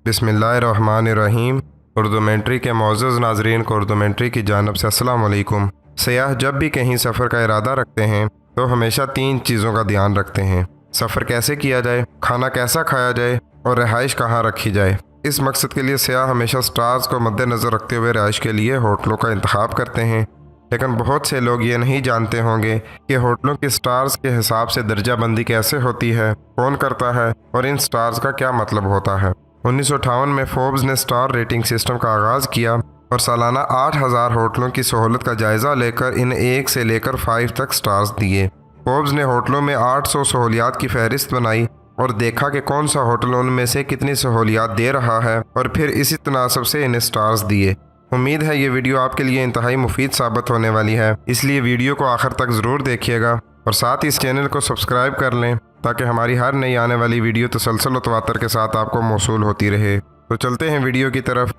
बिस्मिल्लाहिर्रहमानिर्रहीम। उर्दूमेंट्री के मौजूद नाजरीन को उर्दूमेंट्री की जानब से अस्सलाम वालेकुम। सयाह जब भी कहीं सफ़र का इरादा रखते हैं तो हमेशा 3 चीज़ों का ध्यान रखते हैं। सफ़र कैसे किया जाए, खाना कैसा खाया जाए और रिहाइश कहाँ रखी जाए। इस मकसद के लिए सयाह हमेशा स्टार्स को मद्देनज़र रखते हुए रिहाइश के लिए होटलों का इंतखाब करते हैं। लेकिन बहुत से लोग ये नहीं जानते होंगे कि होटलों की स्टार्स के हिसाब से दर्जा बंदी कैसे होती है, कौन करता है और इन स्टार्स का क्या मतलब होता है। 1958 में फोर्ब्स ने स्टार रेटिंग सिस्टम का आगाज़ किया और सालाना 8000 होटलों की सहूलत का जायज़ा लेकर इन्हें 1 से लेकर 5 तक स्टार्स दिए। फोर्ब्स ने होटलों में 800 सहूलियात की फहरिस्त बनाई और देखा कि कौन सा होटल उनमें से कितनी सहूलियात दे रहा है और फिर इसी तनासब से इन्हें स्टार्स दिए। उम्मीद है ये वीडियो आपके लिए इंतहाई मुफीद साबित होने वाली है, इसलिए वीडियो को आखिर तक ज़रूर देखिएगा और साथ ही इस चैनल को सब्सक्राइब कर लें ताकि हमारी हर नई आने वाली वीडियो तसलसल और तवातर के साथ आपको मौसूल होती रहे। तो चलते हैं वीडियो की तरफ।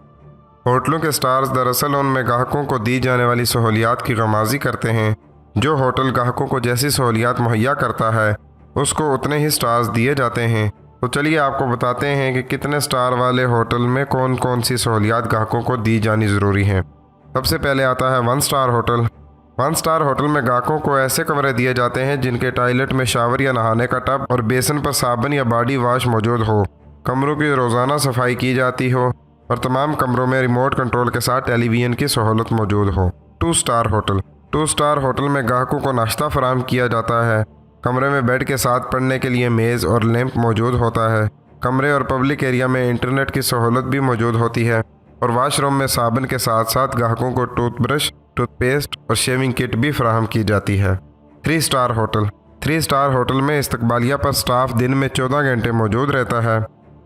होटलों के स्टार्स दरअसल उनमें ग्राहकों को दी जाने वाली सहूलियात की गमाजी करते हैं। जो होटल ग्राहकों को जैसी सहूलियात मुहैया करता है उसको उतने ही स्टार्स दिए जाते हैं। तो चलिए आपको बताते हैं कि कितने स्टार वाले होटल में कौन कौन सी सहूलियात ग्राहकों को दी जानी ज़रूरी हैं। सबसे पहले आता है 1 स्टार होटल। 1 स्टार होटल में ग्राहकों को ऐसे कमरे दिए जाते हैं जिनके टॉयलेट में शावर या नहाने का टब और बेसन पर साबुन या बॉडी वॉश मौजूद हो, कमरों की रोज़ाना सफाई की जाती हो और तमाम कमरों में रिमोट कंट्रोल के साथ टेलीविज़न की सहूलत मौजूद हो। 2 स्टार होटल। 2 स्टार होटल में ग्राहकों को नाश्ता फराहम किया जाता है। कमरे में बेड के साथ पढ़ने के लिए मेज़ और लैंप मौजूद होता है। कमरे और पब्लिक एरिया में इंटरनेट की सहूलत भी मौजूद होती है और वाशरूम में साबुन के साथ साथ ग्राहकों को टूथब्रश, टूथपेस्ट और शेविंग किट भी फराहम की जाती है। 3 स्टार होटल। 3 स्टार होटल में इस्तकबालिया पर स्टाफ दिन में 14 घंटे मौजूद रहता है,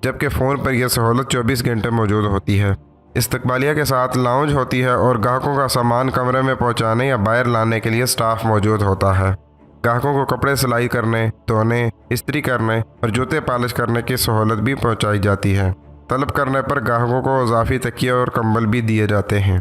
जबकि फ़ोन पर यह सहूलत 24 घंटे मौजूद होती है। इस्तकबालिया के साथ लाउंज होती है और ग्राहकों का सामान कमरे में पहुंचाने या बाहर लाने के लिए स्टाफ मौजूद होता है। ग्राहकों को कपड़े सिलाई करने, धोने, इस्त्री करने और जूते पॉलिश करने की सहूलत भी पहुंचाई जाती है। तलब करने पर ग्राहकों को इजाफी तकिया और कंबल भी दिए जाते हैं।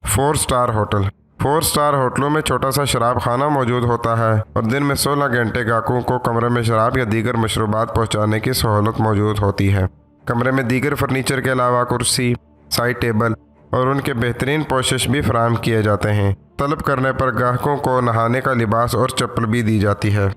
4 स्टार होटल। 4 स्टार होटलों में छोटा सा शराब खाना मौजूद होता है और दिन में 16 घंटे ग्राहकों को कमरे में शराब या दीगर मशरूबात पहुंचाने की सहूलत मौजूद होती है। कमरे में दीगर फर्नीचर के अलावा कुर्सी, साइड टेबल और उनके बेहतरीन पोशश भी फराहम किए जाते हैं। तलब करने पर ग्राहकों को नहाने का लिबास और चप्पल भी दी जाती है।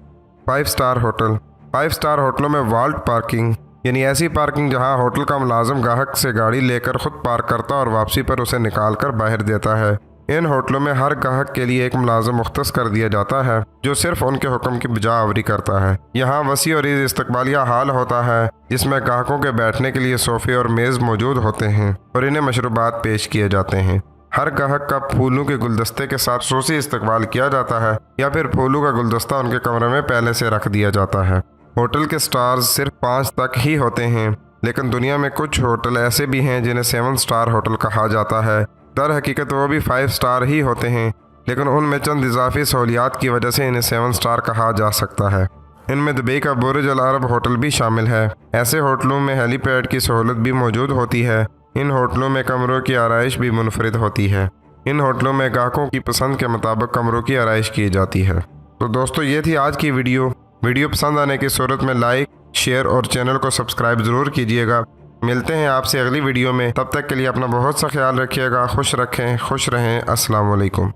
5 स्टार होटल। 5 स्टार होटलों में वॉल्ट पार्किंग, यानी ऐसी पार्किंग जहां होटल का मुलाजिम ग्राहक से गाड़ी लेकर खुद पार्क करता और वापसी पर उसे निकाल कर बाहर देता है। इन होटलों में हर ग्राहक के लिए एक मुलाजिम मुख्तस कर दिया जाता है जो सिर्फ उनके हुक्म की बजा आवरी करता है। यहाँ वसी और इस्तकबालिया हाल होता है जिसमें ग्राहकों के बैठने के लिए सोफे और मेज़ मौजूद होते हैं और इन्हें मशरूबात पेश किए जाते हैं। हर ग्राहक का फूलों के गुलदस्ते के साथ खसूसी इस्तकबाल किया जाता है या फिर फूलों का गुलदस्ता उनके कमरे में पहले से रख दिया जाता है। होटल के स्टार्स सिर्फ 5 तक ही होते हैं, लेकिन दुनिया में कुछ होटल ऐसे भी हैं जिन्हें 7 स्टार होटल कहा जाता है। दर हकीकत वो भी 5 स्टार ही होते हैं, लेकिन उनमें चंद इजाफी सहूलियात की वजह से इन्हें 7 स्टार कहा जा सकता है। इनमें दुबई का बुर्ज अल अरब होटल भी शामिल है। ऐसे होटलों में हेलीपैड की सहूलत भी मौजूद होती है। इन होटलों में कमरों की आराइश भी मुनफरिद होती है। इन होटलों में ग्राहकों की पसंद के मुताबिक कमरों की आराइश की जाती है। तो दोस्तों ये थी आज की वीडियो पसंद आने की सूरत में लाइक, शेयर और चैनल को सब्सक्राइब ज़रूर कीजिएगा। मिलते हैं आपसे अगली वीडियो में, तब तक के लिए अपना बहुत सा ख्याल रखिएगा। खुश रहें। अस्सलाम वालेकुम।